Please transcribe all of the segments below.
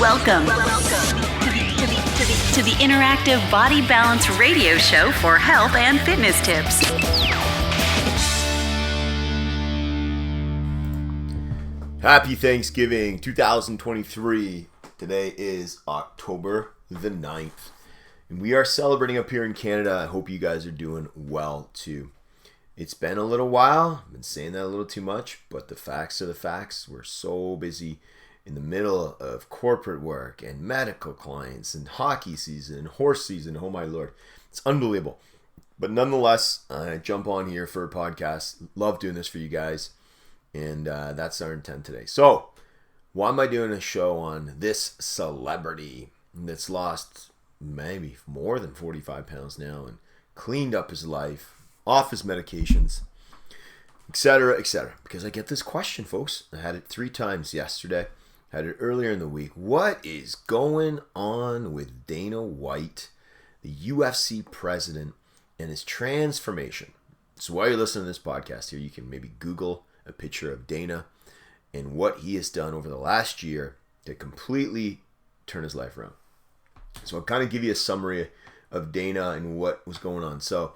Welcome to the interactive body balance radio show for health and fitness tips. Happy Thanksgiving 2023. Today is October the 9th. And we are celebrating up here in Canada. I hope you guys are doing well too. It's been a little while. I've been saying that a little too much, but the facts are the facts. We're so busy in the middle of corporate work and medical clients and hockey season and horse season. Oh my Lord. It's unbelievable. But nonetheless, I jump on here for a podcast. Love doing this for you guys. And that's our intent today. So, why am I doing a show on this celebrity that's lost maybe more than 45 pounds now and cleaned up his life, off his medications, etc., etc.? Because I get this question, folks. I had it 3 times yesterday. Had it earlier in the week. What is going on with Dana White, the UFC president, and his transformation? So while you're listening to this podcast here, you can maybe Google a picture of Dana and what he has done over the last year to completely turn his life around. So I'll kind of give you a summary of Dana and what was going on. So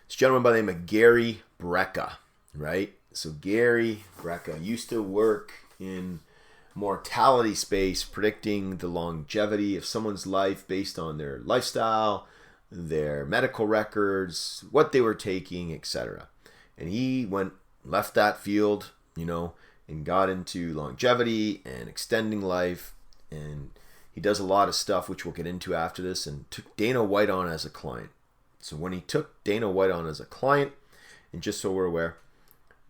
this gentleman by the name of Gary Brecka, right? So Gary Brecka used to work in mortality space, predicting the longevity of someone's life based on their lifestyle, their medical records, what they were taking, etc. And he left that field, and got into longevity and extending life. And he does a lot of stuff, which we'll get into after this, and took Dana White on as a client. So when he took Dana White on as a client, and just so we're aware,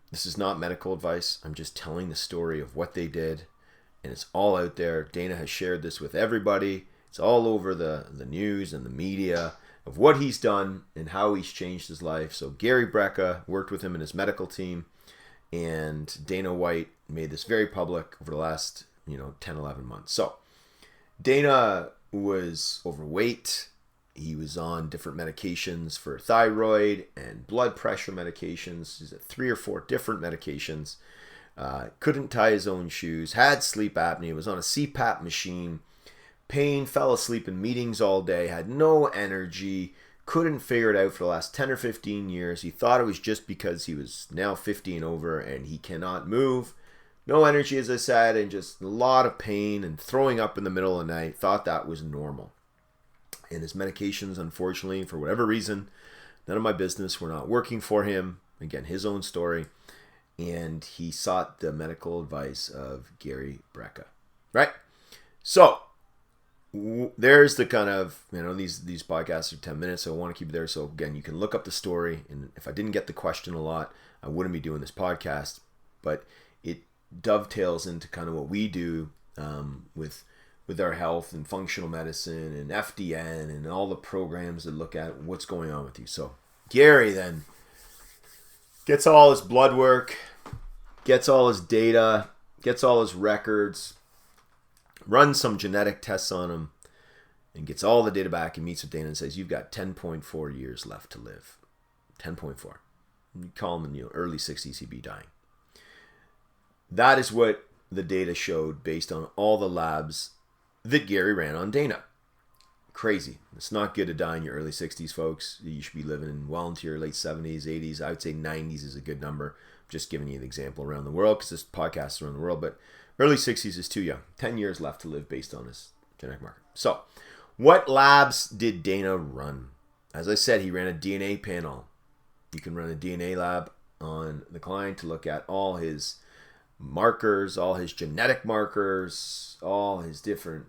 this is not medical advice. I'm just telling the story of what they did. And it's all out there. Dana has shared this with everybody. It's all over the news and the media of what he's done and how he's changed his life. So Gary Brecka worked with him in his medical team. And Dana White made this very public over the last 10, 11 months. So Dana was overweight. He was on different medications for thyroid and blood pressure medications. He's at 3 or 4 different medications. Couldn't tie his own shoes, had sleep apnea, was on a CPAP machine, pain, fell asleep in meetings all day, had no energy, couldn't figure it out for the last 10 or 15 years. He thought it was just because he was now 50 and over and he cannot move. No energy, as I said, and just a lot of pain and throwing up in the middle of the night. Thought that was normal. And his medications, unfortunately, for whatever reason, none of my business, were not working for him. Again, his own story. And he sought the medical advice of Gary Brecka, right? So there's the kind of, these podcasts are 10 minutes, so I want to keep it there. So again, you can look up the story. And if I didn't get the question a lot, I wouldn't be doing this podcast. But it dovetails into kind of what we do with our health and functional medicine and FDN and all the programs that look at what's going on with you. So Gary then gets all his blood work, gets all his data, gets all his records, runs some genetic tests on him, and gets all the data back and meets with Dana and says, you've got 10.4 years left to live. 10.4. You call him in the early 60s, he'd be dying. That is what the data showed based on all the labs that Gary ran on Dana. Crazy. It's not good to die in your early 60s, folks. You should be living well into your late 70s, 80s. I would say 90s is a good number. I'm just giving you an example around the world because this podcast is around the world. But early 60s is too young. 10 years left to live based on his genetic marker. So what labs did Dana run? As I said, he ran a DNA panel. You can run a DNA lab on the client to look at all his markers, all his genetic markers, all his different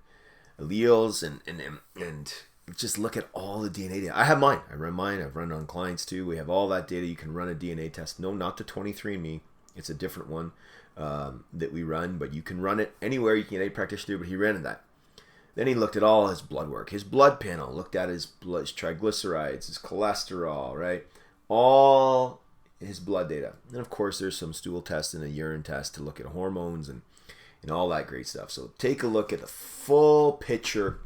alleles, and just look at all the DNA data. I have mine. I run mine. I've run it on clients too. We have all that data. You can run a DNA test. No, not the 23andMe. It's a different one that we run, but you can run it anywhere. You can get a practitioner, but he ran that. Then he looked at all his blood work. His blood panel looked at his triglycerides, his cholesterol, right? All his blood data. And of course, there's some stool tests and a urine test to look at hormones and all that great stuff. So take a look at the full picture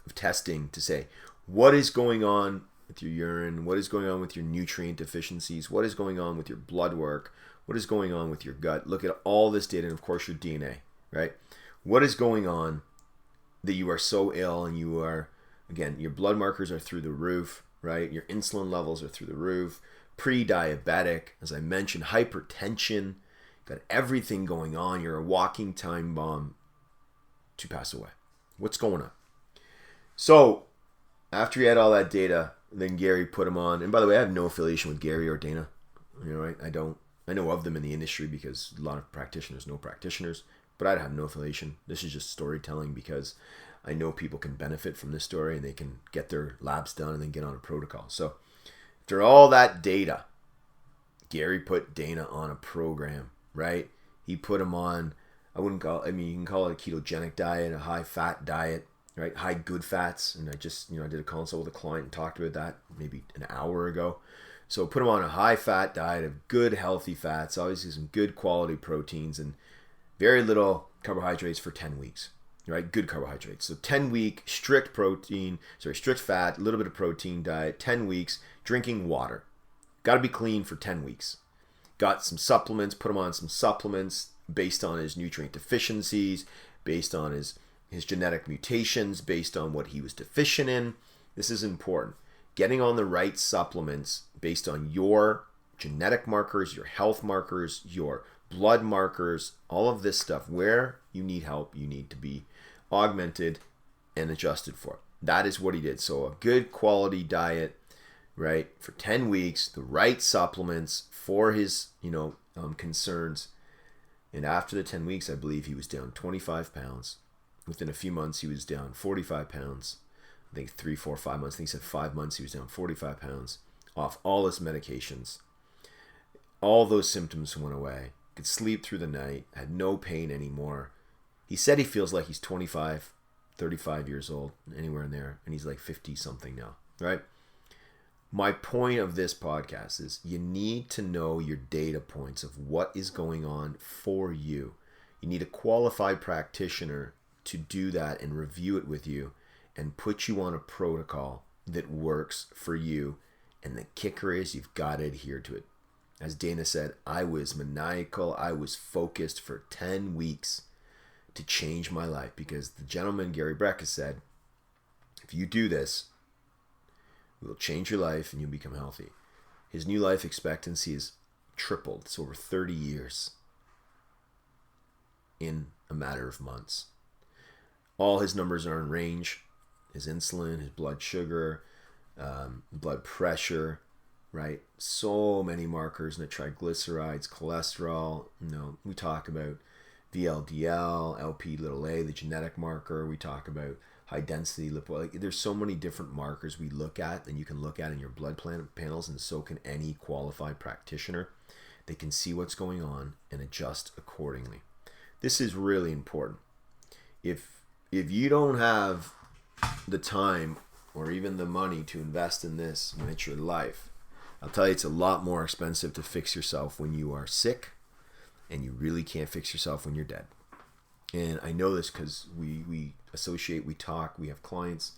of testing to say what is going on with your urine, what is going on with your nutrient deficiencies, what is going on with your blood work, what is going on with your gut. Look at all this data and of course your DNA, right? What is going on that you are so ill and you are, again, your blood markers are through the roof, right? Your insulin levels are through the roof, pre-diabetic, as I mentioned, hypertension, got everything going on. You're a walking time bomb to pass away. What's going on? So after he had all that data, then Gary put him on. And by the way, I have no affiliation with Gary or Dana. You know, right? I know of them in the industry because a lot of practitioners know practitioners, but I have no affiliation. This is just storytelling because I know people can benefit from this story and they can get their labs done and then get on a protocol. So after all that data, Gary put Dana on a program, right? He put him on, you can call it a ketogenic diet, a high fat diet, right? High good fats. And I just, I did a consult with a client and talked about that maybe an hour ago. So put him on a high fat diet of good healthy fats, obviously some good quality proteins and very little carbohydrates for 10 weeks, right? Good carbohydrates. So 10-week strict fat, a little bit of protein diet, 10 weeks, drinking water. Got to be clean for 10 weeks. Got some supplements, put him on some supplements based on his nutrient deficiencies, based on his genetic mutations, based on what he was deficient in. This is important. Getting on the right supplements based on your genetic markers, your health markers, your blood markers, all of this stuff. Where you need help, you need to be augmented and adjusted for. That is what he did. So a good quality diet, right, for 10 weeks, the right supplements for his, concerns. And after the 10 weeks, I believe he was down 25 pounds. Within a few months, he was down 45 pounds. I think 3, 4, 5 months. I think he said 5 months, he was down 45 pounds off all his medications. All those symptoms went away. Could sleep through the night, had no pain anymore. He said he feels like he's 25, 35 years old, anywhere in there, and he's like 50 something now, right? My point of this podcast is you need to know your data points of what is going on for you. You need a qualified practitioner to do that and review it with you and put you on a protocol that works for you. And the kicker is you've got to adhere to it. As Dana said, I was maniacal. I was focused for 10 weeks to change my life because the gentleman, Gary Brecka, said, if you do this, it will change your life and you'll become healthy. His new life expectancy is tripled. It's over 30 years in a matter of months. All his numbers are in range. His insulin, his blood sugar, blood pressure, right? So many markers, and the triglycerides, cholesterol. We talk about VLDL, LP(a), the genetic marker. We talk about high density lipid. There's so many different markers we look at, and you can look at in your blood panels, and so can any qualified practitioner. They can see what's going on and adjust accordingly. This is really important. If you don't have the time or even the money to invest in this when it's your life, I'll tell you it's a lot more expensive to fix yourself when you are sick, and you really can't fix yourself when you're dead. And I know this because we associate, we talk, we have clients,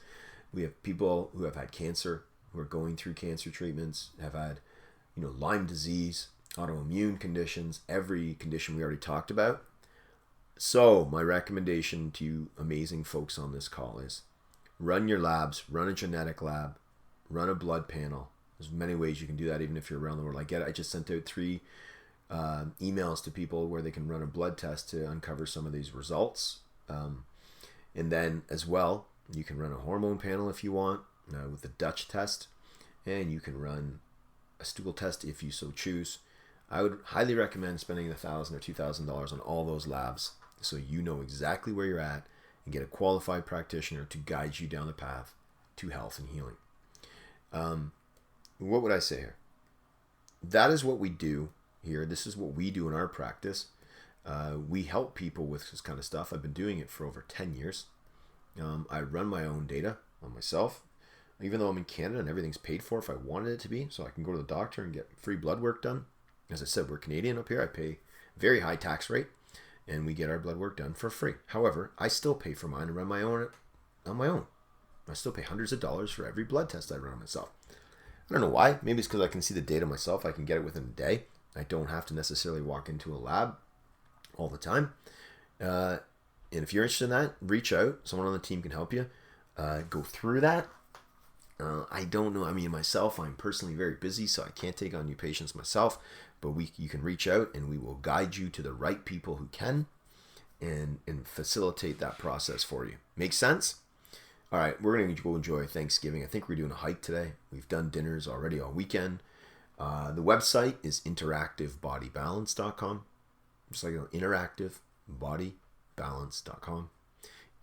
we have people who have had cancer, who are going through cancer treatments, have had Lyme disease, autoimmune conditions, every condition we already talked about. So my recommendation to you amazing folks on this call is run your labs, run a genetic lab, run a blood panel. There's many ways you can do that even if you're around the world. I just sent out 3 emails to people where they can run a blood test to uncover some of these results. And then as well, you can run a hormone panel if you want with the Dutch test, and you can run a stool test if you so choose. I would highly recommend spending $1,000 or $2,000 on all those labs so you know exactly where you're at and get a qualified practitioner to guide you down the path to health and healing. What would I say here? That is what we do here. This is what we do in our practice. We help people with this kind of stuff. I've been doing it for over 10 years. I run my own data on myself, even though I'm in Canada and everything's paid for if I wanted it to be, so I can go to the doctor and get free blood work done. As I said, we're Canadian up here. I pay a very high tax rate, and we get our blood work done for free. However, I still pay for mine and run my own on my own. I still pay hundreds of dollars for every blood test I run on myself. I don't know why. Maybe it's because I can see the data myself. I can get it within a day. I don't have to necessarily walk into a lab all the time. And if you're interested in that, reach out. Someone on the team can help you go through that. I don't know. I mean, myself, I'm personally very busy, so I can't take on new patients myself. But you can reach out, and we will guide you to the right people who can, and facilitate that process for you. Make sense? All right, we're going to go enjoy Thanksgiving. I think we're doing a hike today. We've done dinners already all weekend. The website is interactivebodybalance.com. Just like interactivebodybalance.com.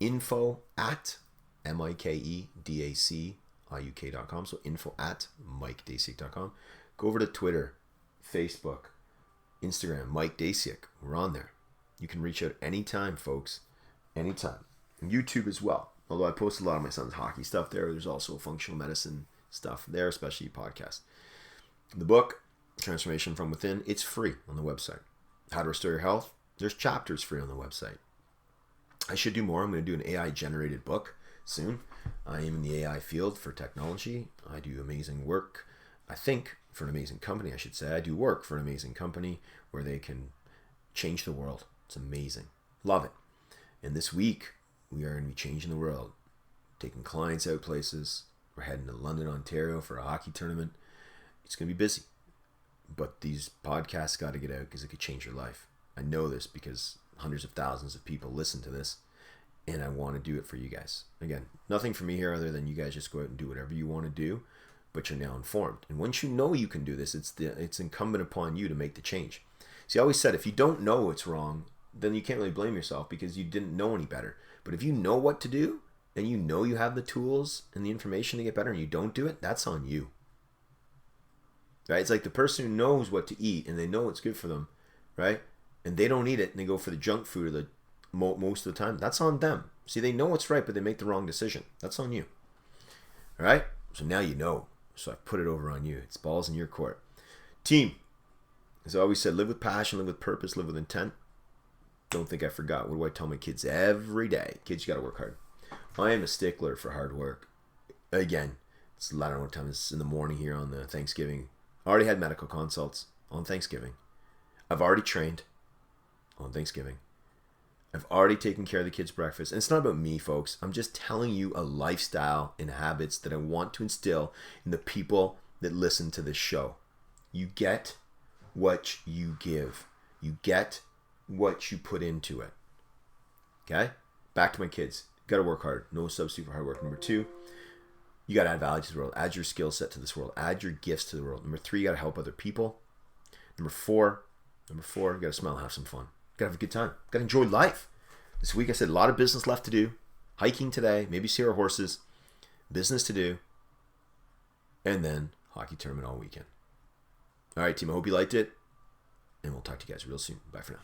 Info at MikeDaciuk.com. So info at MikeDaciuk.com. Go over to Twitter, Facebook, Instagram, Mike Daciuk. We're on there. You can reach out anytime, folks. Anytime. And YouTube as well. Although I post a lot of my son's hockey stuff there. There's also functional medicine stuff there, especially podcast. The book, Transformation from Within, it's free on the website. How to Restore Your Health, there's chapters free on the website. I should do more. I'm going to do an AI-generated book soon. I am in the AI field for technology. I do amazing work, I think, for an amazing company, I should say. I do work for an amazing company where they can change the world. It's amazing. Love it. And this week, we are going to be changing the world, taking clients out places. We're heading to London, Ontario for a hockey tournament. It's going to be busy. But these podcasts got to get out because it could change your life. I know this because hundreds of thousands of people listen to this, and I want to do it for you guys. Again, nothing for me here other than you guys just go out and do whatever you want to do, but you're now informed. And once you know you can do this, it's incumbent upon you to make the change. See, I always said if you don't know what's wrong, then you can't really blame yourself because you didn't know any better. But if you know what to do, and you know you have the tools and the information to get better, and you don't do it, that's on you. Right? It's like the person who knows what to eat and they know it's good for them, right? And they don't eat it and they go for the junk food most of the time. That's on them. See, they know what's right, but they make the wrong decision. That's on you. All right? So now you know. So I put it over on you. It's balls in your court. Team, as I always said, live with passion, live with purpose, live with intent. Don't think I forgot. What do I tell my kids every day? Kids, you got to work hard. I am a stickler for hard work. Again, it's I don't know what time it's in the morning here on the Thanksgiving. I already had medical consults on Thanksgiving. I've already trained on Thanksgiving. I've already taken care of the kids' breakfast. And it's not about me, folks. I'm just telling you a lifestyle and habits that I want to instill in the people that listen to this show. You get what you give. You get what you put into it. Okay? Back to my kids. You got to work hard. No substitute for hard work. Number 2, you got to add value to the world. Add your skill set to this world. Add your gifts to the world. Number 3, you got to help other people. Number four, you got to smile and have some fun. Got to have a good time. Got to enjoy life. This week I said a lot of business left to do. Hiking today. Maybe see our horses. Business to do. And then hockey tournament all weekend. All right, team. I hope you liked it. And we'll talk to you guys real soon. Bye for now.